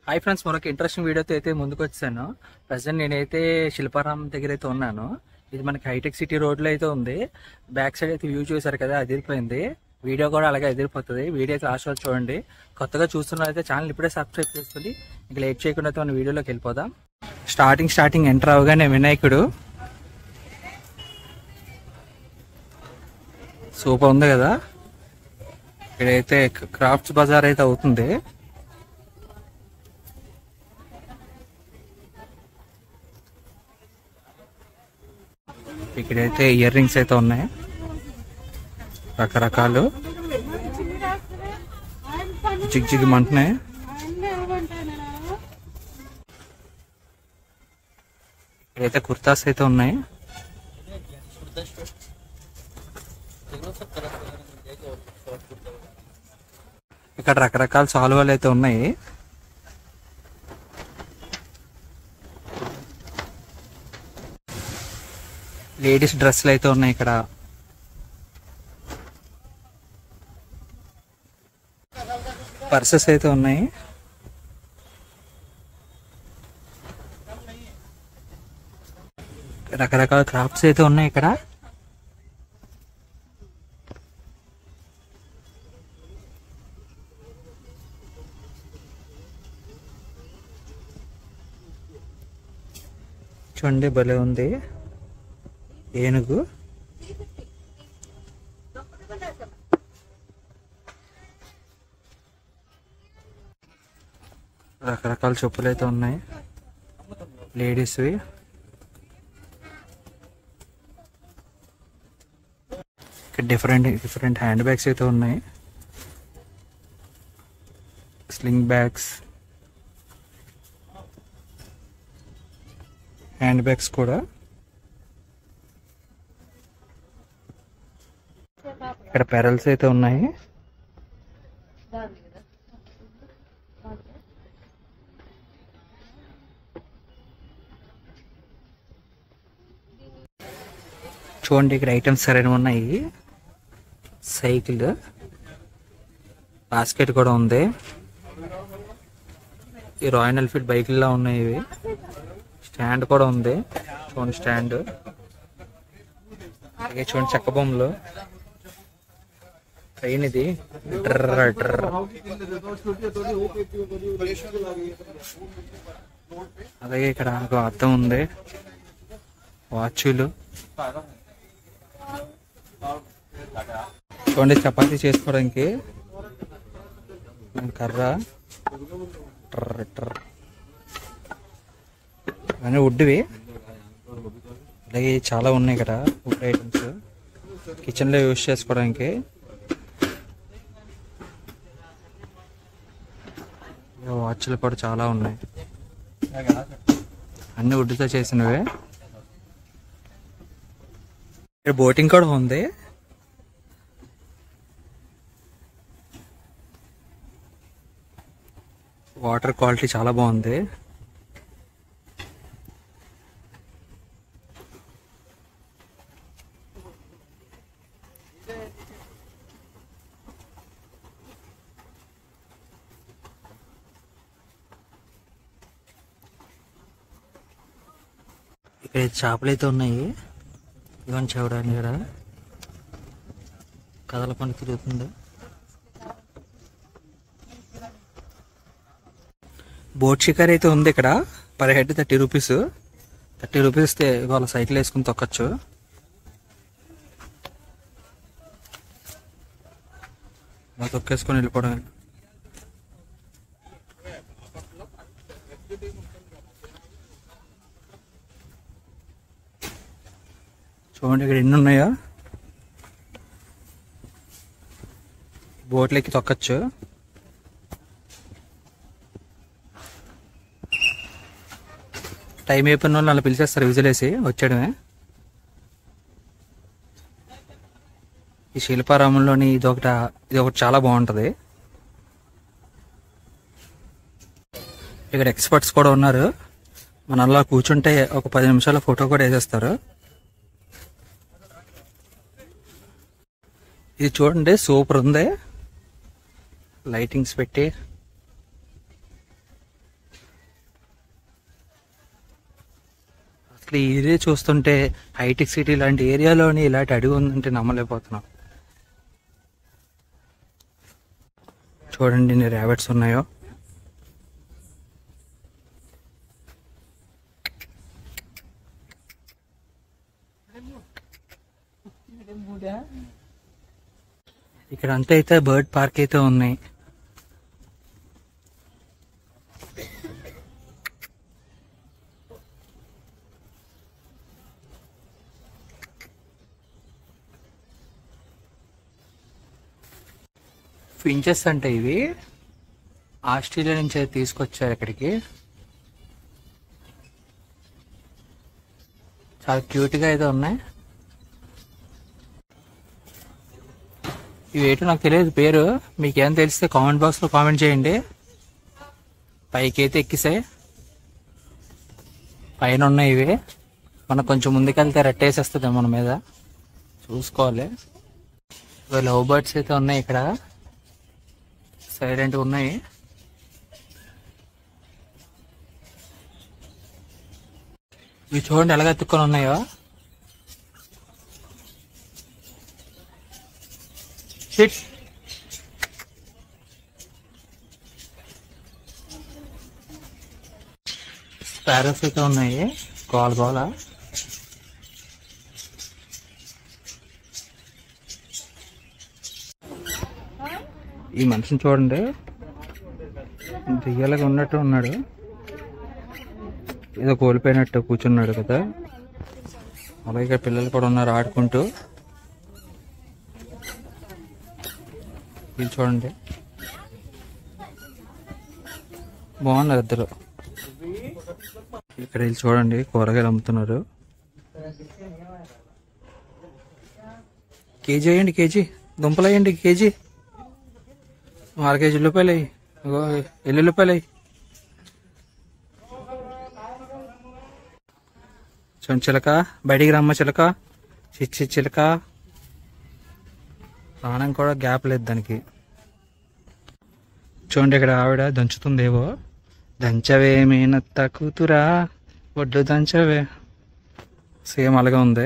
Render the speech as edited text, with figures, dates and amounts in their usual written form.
Hi friends, మరొక interesting వీడియోతో అయితే ముందుకు వచ్చాను. ప్రజెంట్ నేనైతే శిల్పారామం దగ్గర అయితే ఉన్నాను. ఇది మనకి హైటెక్ సిటీ రోడ్లో అయితే ఉంది. బ్యాక్ సైడ్ అయితే వ్యూ చూసారు కదా, అదిరిపోయింది. వీడియో కూడా అలాగే అదిరిపోతుంది. వీడియో అయితే లాస్ట్ వరకు చూడండి. కొత్తగా చూస్తున్నట్లయితే ఛానల్ ఇప్పుడే సబ్స్క్రైబ్ చేసుకుని ఇంకా లేట్ చేయకుండా అయితే మన వీడియోలోకి వెళ్ళిపోదాం. స్టార్టింగ్ ఎంటర్ అవగానే వినాయకుడు సూపర్ ఉంది కదా. ఇక్కడైతే క్రాఫ్ట్స్ బజార్ అయితే అవుతుంది. ఇక్కడైతే ఇయర్ రింగ్స్ అయితే ఉన్నాయి, రకరకాలు జిగ్మంటున్నాయి. ఇక్కడైతే కుర్తాస్ అయితే ఉన్నాయి. ఇక్కడ రకరకాల సాల్వాలు అయితే ఉన్నాయి. లేడీస్ డ్రెస్సులు అయితే ఉన్నాయి. ఇక్కడ పర్సెస్ అయితే ఉన్నాయి. రకరకాల క్రాఫ్ట్స్ అయితే ఉన్నాయి. ఇక్కడ చూడండి, భలే ఉంది ఏనుగు. రకరకాల చెప్పులు అయితే ఉన్నాయి లేడీస్వి. ఇక్కడ డిఫరెంట్ హ్యాండ్ బ్యాగ్స్ అయితే ఉన్నాయి. స్లింగ్ బ్యాగ్స్, హ్యాండ్ బ్యాగ్స్ కూడా. ఇక్కడ పెరల్స్ అయితే ఉన్నాయి. చూడండి, ఇక్కడ ఐటమ్స్ సరైన ఉన్నాయి. సైకిల్, బాస్కెట్ కూడా ఉంది. ఈ రాయల్ ఎన్ఫీల్డ్ బైకుల్లో ఉన్నాయి. ఇవి స్టాండ్ కూడా ఉంది. చూడండి స్టాండ్. అలాగే చూడండి చెక్క బొమ్మలు. ట్రైన్ ఇది. అలాగే ఇక్కడ ఒక అద్దం ఉంది. వాచ్లు. చూడండి, చపాతీ చేసుకోవడానికి కర్ర. అన్నీ వుడ్వి. అలాగే చాలా ఉన్నాయి ఇక్కడ వుడ్ ఐటమ్స్ కిచెన్ లో యూజ్ చేసుకోవడానికి. వాచ్లు కూడా చాలా ఉన్నాయి. అన్ని వుడ్తో చేసినవే. ఇక్కడ బోటింగ్ కూడా ఉంది. వాటర్ క్వాలిటీ చాలా బాగుంది. ఇక్కడ చేపలు అయితే ఉన్నాయి. ఇవన్నీ చూడండి, ఇక్కడ కదల పని తిరుగుతుంది. బోట్ షికార్ అయితే ఉంది ఇక్కడ. Per head 30 rupees. 30 రూపీస్ ఇస్తే వాళ్ళ సైకిల్ వేసుకుని తొక్కచ్చు. అలా తొక్కేసుకొని వెళ్ళిపోవడం. చూడండి, ఇక్కడ ఎన్ని ఉన్నాయో. బోట్లెక్కి తొక్కచ్చు. టైం అయిపోయిన వాళ్ళు అలా పిలిచేస్తారు, విజిలేసి వచ్చేయడమే. ఈ శిల్పారామంలోని ఇది ఒకటి చాలా బాగుంటుంది. ఇక్కడ ఎక్స్పర్ట్స్ కూడా ఉన్నారు. మన అలా కూర్చుంటే ఒక 10 నిమిషాల ఫోటో కూడా వేసేస్తారు. ఇది చూడండి, సూపర్ ఉంది. లైటింగ్స్ పెట్టి అసలు ఈ ఏరియా చూస్తుంటే హైటెక్ సిటీ లాంటి ఏరియాలోని ఇలాంటి అడవి ఉందంటే నమ్మలేకపోతున్నాం. చూడండి ఎన్ని ర్యాబిట్స్ ఉన్నాయో. ఇక్కడ అంతా అయితే బర్డ్ పార్క్ అయితే ఉన్నాయి. ఫించెస్ అంటే ఇవి ఆస్ట్రేలియా నుంచి అయితే తీసుకొచ్చారు ఇక్కడికి. చాలా క్యూట్గా అయితే ఉన్నాయి. ఇవేటో నాకు తెలియదు పేరు, మీకేం తెలిస్తే కామెంట్ బాక్స్లో కామెంట్ చేయండి. పైకి అయితే ఎక్కిసాయి, పైన ఉన్నాయి ఇవి. మనం కొంచెం ముందుకెళ్తే రెట్టేసేస్తుంది మన మీద, చూసుకోవాలి. లవ్ బర్డ్స్ అయితే ఉన్నాయి ఇక్కడ, సైలెంట్గా ఉన్నాయి. ఇవి చూడండి ఎలాగ ఎత్తుక్కొని ఉన్నాయో. షిట్. స్పారోస్ అయితే ఉన్నాయి, గోల గోల. ఈ మనిషిని చూడండి, రియల్గా ఉన్నట్టు ఉన్నాడు, ఏదో కోల్పోయినట్టు కూర్చున్నాడు కదా. అలాగే పిల్లలు కూడా ఉన్నారు ఆడుకుంటూ. వీళ్ళు చూడండి బాగున్నారు ఇద్దరు. ఇక్కడ వీళ్ళు చూడండి కూరగాయలు అమ్ముతున్నారు. కేజీ వేయండి, కేజీ దుంపలు వేయండి, కేజీ 6 కేజీ ఉల్లిపాయలు అయ్యి, ఎల్లుల్లిపాయలు అయ్యి. చూడండి చిలక, బయటికి రమ్మ చిలక, చిచ్చి చిలక. ప్రాణం కూడా గ్యాప్ లేదు దానికి. చూడండి ఇక్కడ ఆవిడ దంచుతుందేవో. దంచవే మేనత్త కూతురా, వడ్లు దంచవే. సేమ్ అలాగే ఉంది.